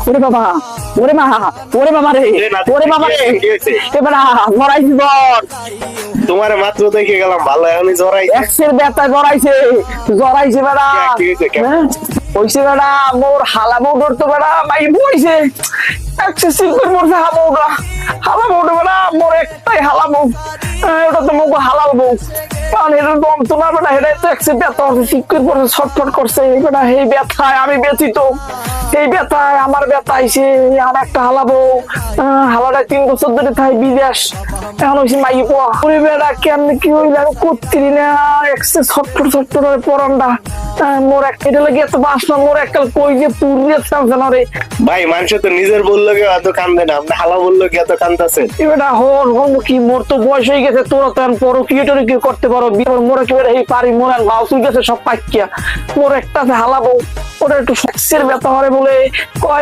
ওরে বাবা, ওরে মা, ওরে বাবা রে, ওরে বাবা রে, এবার মরাই জীবন। তোমার মাত্র দেখে গেলাম ভালো, এখনই জড়াই এক্সের ব্যথায় জড়াইছে, জড়াইছে বেড়া। কি হয়েছে, কেমন? হইছে বেড়া, মোর হালা বউ ধরতো বেড়া, মাই বইছে এক্সের সিলকুর মরছে হাবৌটা, হালা বউটা বেড়া, মোর একটাই হালা বউ, ওটা তো মুখ হালাল বউ। কারণ এটা দম তোমার বেটা, এটা তো এক্সের ব্যথা হচ্ছে, সিলকুর পরে ছটফট করছে বেটা। এই ব্যথায় আমি ব্যথিত, এই ব্যথায় আমার ব্যথা আইছে। আমার একটা হালাবো, হালাটা 3 বছর ধরে থাই বিদেশ, এখন হয়েছে মাই পোয়া। ওরে বেড়া কেমন কি হইলে আমি করতে না, এক্সে ছটফট ছটফট করে পরানটা। মোর একটা এটা লাগে এত বাসনা, মোর একটা কই যে পুরিয়ে থাকছে না রে ভাই। মানুষ তো নিজের বললো কি এত কান্দে না, আপনি হালা বললো কি এত কান্দাছে? এবার হন হন কি, মোর তো বয়স হয়ে গেছে, তোরা তো এখন পরো ক্রিয়েটরে কি করতে পারো, মোরে কি এই পারি, মোর ভাও চুল গেছে সব পাইকিয়া। মোর একটা হালাবো, ওটা একটু সেক্সের ব্যথা হরে বলে কয়।